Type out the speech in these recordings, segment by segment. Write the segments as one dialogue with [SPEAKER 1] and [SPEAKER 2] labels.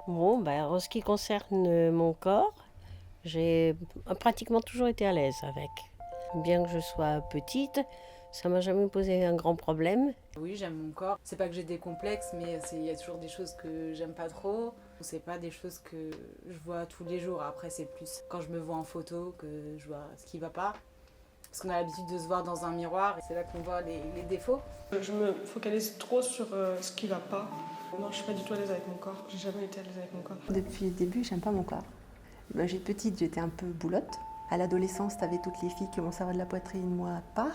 [SPEAKER 1] Bon, ben, en ce qui concerne mon corps, j'ai pratiquement toujours été à l'aise avec. Bien que je sois petite, ça m'a jamais posé un grand problème.
[SPEAKER 2] Oui, j'aime mon corps. C'est pas que j'ai des complexes, mais il y a toujours des choses que j'aime pas trop. C'est pas des choses que je vois tous les jours. Après, c'est plus quand je me vois en photo que je vois ce qui va pas. Parce qu'on a l'habitude de se voir dans un miroir et c'est là qu'on voit les défauts.
[SPEAKER 3] Je me focalise trop sur ce qui va pas. Non, je suis pas du tout à l'aise avec mon corps. J'ai jamais été à l'aise avec mon corps.
[SPEAKER 4] Depuis le début, j'aime pas mon corps. J'ai petite, j'étais un peu boulotte. À l'adolescence, t'avais toutes les filles qui vont savoir de la poitrine, moi pas.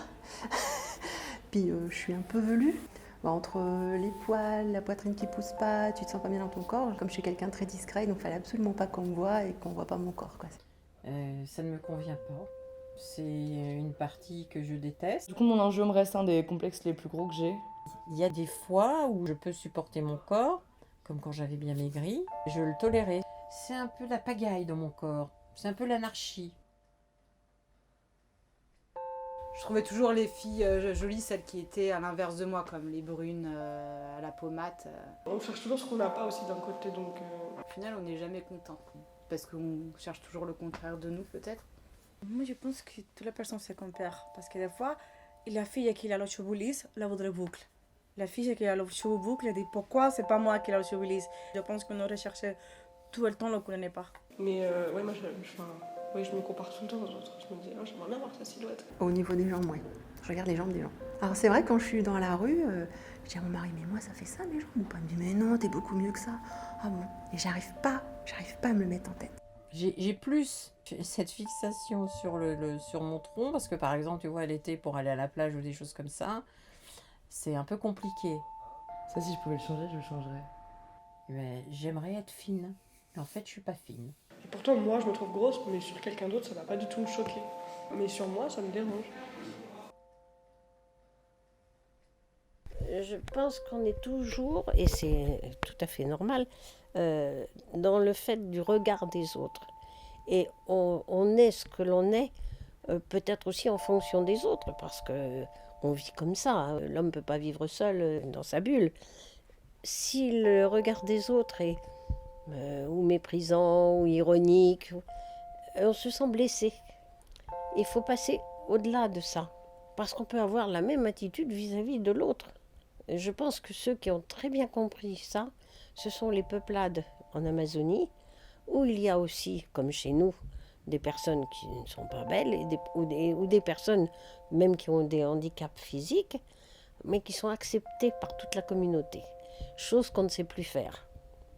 [SPEAKER 4] Puis je suis un peu velue. Entre les poils, la poitrine qui pousse pas, tu te sens pas bien dans ton corps. Comme je suis quelqu'un de très discret, donc il fallait absolument pas qu'on me voie et qu'on voit pas mon corps, quoi.
[SPEAKER 5] Ça ne me convient pas. C'est une partie que je déteste.
[SPEAKER 6] Du coup, mon enjeu me reste un des complexes les plus gros que j'ai.
[SPEAKER 5] Il y a des fois où je peux supporter mon corps, comme quand j'avais bien maigri, je le tolérais. C'est un peu la pagaille dans mon corps, c'est un peu l'anarchie.
[SPEAKER 2] Je trouvais toujours les filles jolies, celles qui étaient à l'inverse de moi, comme les brunes à la peau mate.
[SPEAKER 3] On cherche toujours ce qu'on n'a pas aussi d'un côté, donc...
[SPEAKER 2] Au final, on n'est jamais content. Parce qu'on cherche toujours le contraire de nous, peut-être.
[SPEAKER 7] Moi, je pense que toutes les personnes se comparent. Parce que des fois, la fille qui a les cheveux lisses, la voudrait boucle. La fille qui a les cheveux boucles, elle dit pourquoi c'est pas moi qui ai les cheveux lisses. Je pense qu'on aurait cherché tout le temps le qu'on n'est pas.
[SPEAKER 3] Mais ouais, moi, je me compare tout le temps aux autres. Je me dis, oh, j'aimerais bien voir sa silhouette.
[SPEAKER 4] Au niveau des jambes, oui. Je regarde les jambes des gens. Alors c'est vrai, quand je suis dans la rue, je dis à mon mari, mais moi ça fait ça mes jambes ou pas? Il me dit, mais non, t'es beaucoup mieux que ça. Ah bon? Et j'arrive pas à me le mettre en tête.
[SPEAKER 5] J'ai plus cette fixation sur mon tronc, parce que par exemple, tu vois, l'été, pour aller à la plage ou des choses comme ça, c'est un peu compliqué.
[SPEAKER 6] Ça, si je pouvais le changer, je le changerais.
[SPEAKER 5] Mais j'aimerais être fine. Mais en fait, je suis pas fine.
[SPEAKER 3] Et pourtant, moi, je me trouve grosse, mais sur quelqu'un d'autre, ça va pas du tout me choquer. Mais sur moi, ça me dérange.
[SPEAKER 1] Je pense qu'on est toujours, et c'est tout à fait normal, dans le fait du regard des autres. Et on est ce que l'on est, peut-être aussi en fonction des autres, parce que on vit comme ça, hein. L'homme ne peut pas vivre seul dans sa bulle. Si le regard des autres est ou méprisant ou ironique, on se sent blessé. Il faut passer au-delà de ça, parce qu'on peut avoir la même attitude vis-à-vis de l'autre. Je pense que ceux qui ont très bien compris ça, ce sont les peuplades en Amazonie, où il y a aussi, comme chez nous, des personnes qui ne sont pas belles ou des personnes même qui ont des handicaps physiques, mais qui sont acceptées par toute la communauté, chose qu'on ne sait plus faire.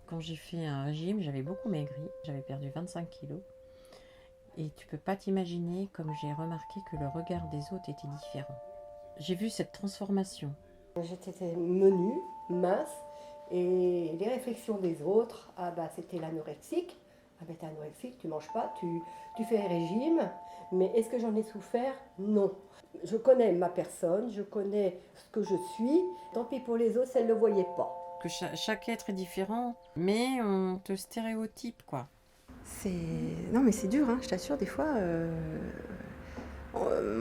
[SPEAKER 5] Quand j'ai fait un régime, j'avais beaucoup maigri, j'avais perdu 25 kilos. Et tu peux pas t'imaginer comme j'ai remarqué que le regard des autres était différent. J'ai vu cette transformation.
[SPEAKER 8] J'étais menue, mince, et les réflexions des autres, c'était l'anorexique. Ah ben t'es anorexique, tu manges pas, tu fais un régime, mais est-ce que j'en ai souffert? Non. Je connais ma personne, je connais ce que je suis, tant pis pour les autres, elles ne le voyaient pas.
[SPEAKER 5] Que chaque être est différent, mais on te stéréotype, quoi.
[SPEAKER 4] Non mais c'est dur, hein, je t'assure, des fois...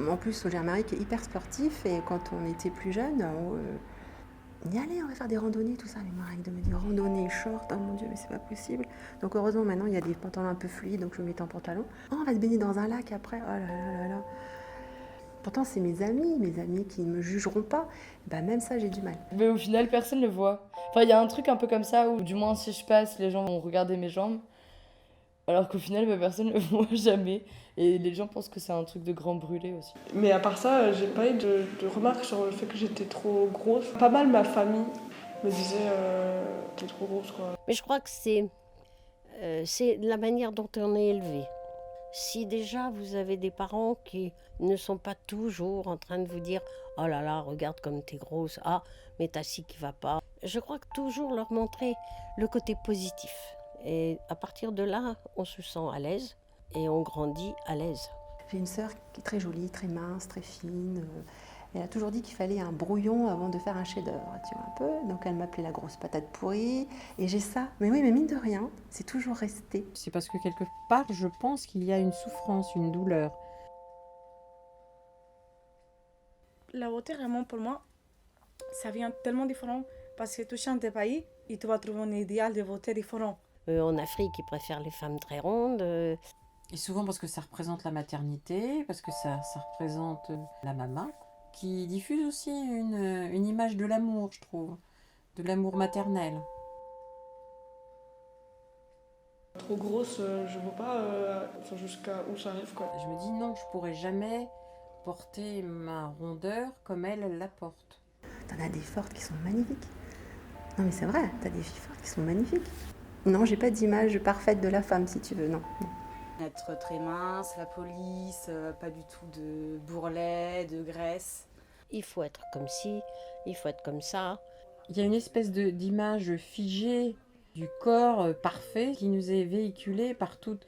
[SPEAKER 4] En plus, j'ai un mari qui est hyper sportif et quand on était plus jeune, on y allait, on va faire des randonnées, tout ça. Mais moi, avec de me dire randonnée, short, oh mon Dieu, mais c'est pas possible. Donc heureusement, maintenant, il y a des pantalons un peu fluides, donc je me mets en pantalon. Oh, on va se baigner dans un lac après, oh là là là là. Pourtant, c'est mes amis qui ne me jugeront pas. Bah, même ça, j'ai du mal.
[SPEAKER 6] Mais au final, personne ne le voit. Enfin, il y a un truc un peu comme ça où, du moins, si je passe, les gens vont regarder mes jambes. Alors qu'au final, personne ne le voit jamais. Et les gens pensent que c'est un truc de grand brûlé aussi.
[SPEAKER 3] Mais à part ça, j'ai pas eu de remarques sur le fait que j'étais trop grosse. Pas mal ma famille me disait t'es trop grosse, quoi.
[SPEAKER 1] Mais je crois que c'est la manière dont on est élevé. Si déjà vous avez des parents qui ne sont pas toujours en train de vous dire « Oh là là, regarde comme t'es grosse, ah, mais t'as ci qui va pas », je crois que toujours leur montrer le côté positif. Et à partir de là, on se sent à l'aise et on grandit à l'aise.
[SPEAKER 4] J'ai une sœur qui est très jolie, très mince, très fine. Elle a toujours dit qu'il fallait un brouillon avant de faire un chef-d'œuvre, tu vois un peu. Donc elle m'appelait la grosse patate pourrie. Et j'ai ça. Mais oui, mais mine de rien, c'est toujours resté.
[SPEAKER 5] C'est parce que quelque part, je pense qu'il y a une souffrance, une douleur.
[SPEAKER 7] La beauté, vraiment, pour moi, ça vient tellement différent. Parce que tu changes des pays et tu vas trouver un idéal de beauté différent.
[SPEAKER 1] En Afrique, ils préfèrent les femmes très rondes.
[SPEAKER 5] Et souvent parce que ça représente la maternité, parce que ça représente la maman, qui diffuse aussi une image de l'amour, je trouve, de l'amour maternel.
[SPEAKER 3] Trop grosse, je vois pas enfin, jusqu'à où ça arrive, quoi.
[SPEAKER 5] Je me dis non, je pourrais jamais porter ma rondeur comme elle la porte.
[SPEAKER 4] T'en as des fortes qui sont magnifiques. Non mais c'est vrai, t'as des filles fortes qui sont magnifiques. Non, j'ai pas d'image parfaite de la femme, si tu veux, non.
[SPEAKER 2] Être très mince, la police, pas du tout de bourrelet, de graisse.
[SPEAKER 1] Il faut être comme ci, il faut être comme ça.
[SPEAKER 5] Il y a une espèce d'image figée du corps parfait qui nous est véhiculée par toutes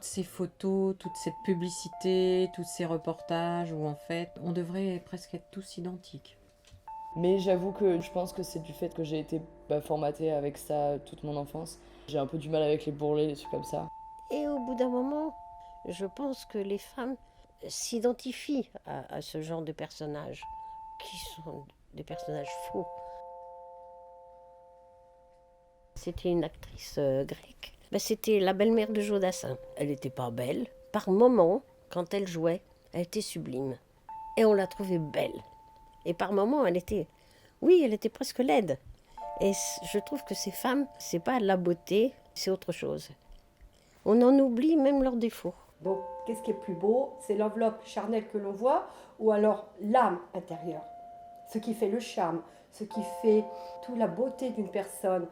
[SPEAKER 5] ces photos, toute cette publicité, tous ces reportages où en fait on devrait presque être tous identiques.
[SPEAKER 6] Mais j'avoue que je pense que c'est du fait que j'ai été formatée avec ça toute mon enfance. J'ai un peu du mal avec les bourrelets, les trucs comme ça.
[SPEAKER 1] Et au bout d'un moment, je pense que les femmes s'identifient à ce genre de personnages, qui sont des personnages faux. C'était une actrice grecque. C'était la belle-mère de Jodassin. Elle n'était pas belle. Par moments, quand elle jouait, elle était sublime. Et on la trouvait belle. Et par moments, elle était presque laide. Et je trouve que ces femmes, c'est pas la beauté, c'est autre chose. On en oublie même leurs défauts.
[SPEAKER 8] Donc, qu'est-ce qui est plus beau? C'est l'enveloppe charnelle que l'on voit ou alors l'âme intérieure? Ce qui fait le charme, ce qui fait toute la beauté d'une personne.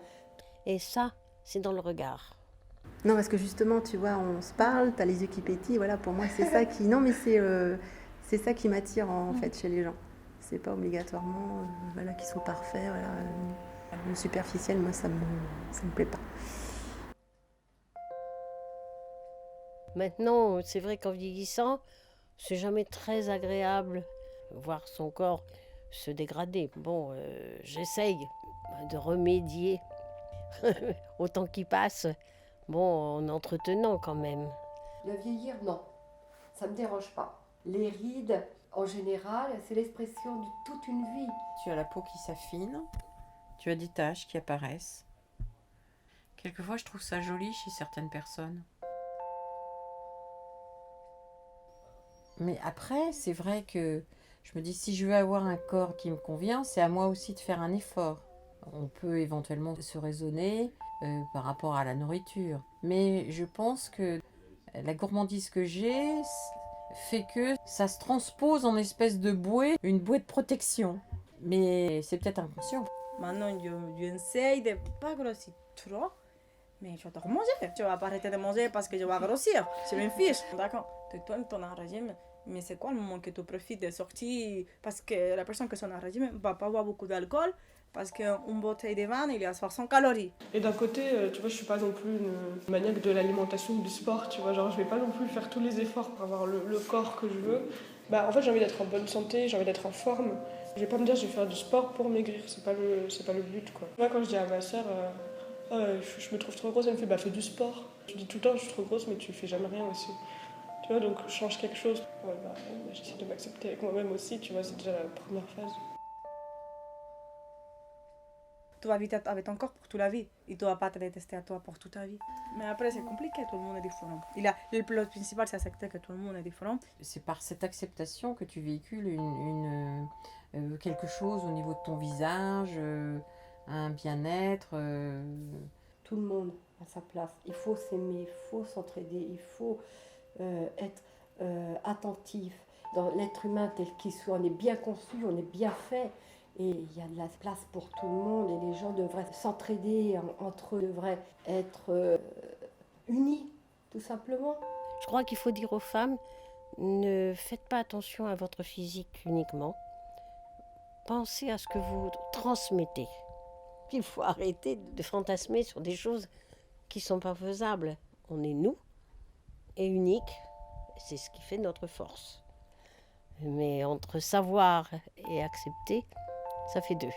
[SPEAKER 1] Et ça, c'est dans le regard.
[SPEAKER 4] Non, parce que justement, tu vois, on se parle, t'as les yeux qui pétillent, voilà, pour moi, c'est ça qui... Non, mais c'est ça qui m'attire, en fait, chez les gens. C'est pas obligatoirement, voilà, qu'ils sont parfaits, voilà. Le superficiel, moi, ça me plaît pas.
[SPEAKER 1] Maintenant, c'est vrai qu'en vieillissant, c'est jamais très agréable voir son corps se dégrader. Bon, j'essaye de remédier au temps qui passe, bon, en entretenant quand même.
[SPEAKER 8] Le vieillir, non, ça me dérange pas. Les rides, en général, c'est l'expression de toute une vie.
[SPEAKER 5] Tu as la peau qui s'affine, tu as des taches qui apparaissent. Quelquefois, je trouve ça joli chez certaines personnes. Mais après, c'est vrai que je me dis, si je veux avoir un corps qui me convient, c'est à moi aussi de faire un effort. On peut éventuellement se raisonner par rapport à la nourriture. Mais je pense que la gourmandise que j'ai fait que ça se transpose en espèce de bouée, une bouée de protection. Mais c'est peut-être inconscient.
[SPEAKER 7] Maintenant, j'essaye de ne pas grossir trop, mais j'adore manger. Je ne vais pas arrêter de manger parce que je vais grossir. Je m'en fiche. D'accord, tu es en régime, mais c'est quoi le moment que tu profites de sortir? Parce que la personne qui est en régime ne va pas boire beaucoup d'alcool, parce qu'une bouteille de vin, il y a 60 calories.
[SPEAKER 3] Et d'un côté, tu vois, je suis pas non plus une maniaque de l'alimentation ou du sport, tu vois, genre je vais pas non plus faire tous les efforts pour avoir le corps que je veux. En fait, j'ai envie d'être en bonne santé, j'ai envie d'être en forme. Je vais pas me dire je vais faire du sport pour maigrir, c'est pas le but, quoi. Moi, quand je dis à ma sœur, je me trouve trop grosse, elle me fait fais du sport. Je dis tout le temps je suis trop grosse, mais tu fais jamais rien aussi. Tu vois, donc change quelque chose. Ouais, j'essaie de m'accepter avec moi-même aussi, tu vois, c'est déjà la première phase.
[SPEAKER 7] Tu vas vivre avec ton corps pour toute la vie. Il ne va pas te détester à toi pour toute ta vie. Mais après, c'est compliqué, tout le monde est différent. Le plus principal, c'est accepter que tout le monde est différent.
[SPEAKER 5] C'est par cette acceptation que tu véhicules quelque chose au niveau de ton visage, un bien-être.
[SPEAKER 8] Tout le monde à sa place. Il faut s'aimer, il faut s'entraider, il faut être attentif. Dans l'être humain tel qu'il soit, on est bien conçu, on est bien fait. Et il y a de la place pour tout le monde et les gens devraient s'entraider entre eux, devraient être unis, tout simplement.
[SPEAKER 1] Je crois qu'il faut dire aux femmes, ne faites pas attention à votre physique uniquement. Pensez à ce que vous transmettez. Il faut arrêter de fantasmer sur des choses qui ne sont pas faisables. On est nous et unique, c'est ce qui fait notre force. Mais entre savoir et accepter, ça fait deux.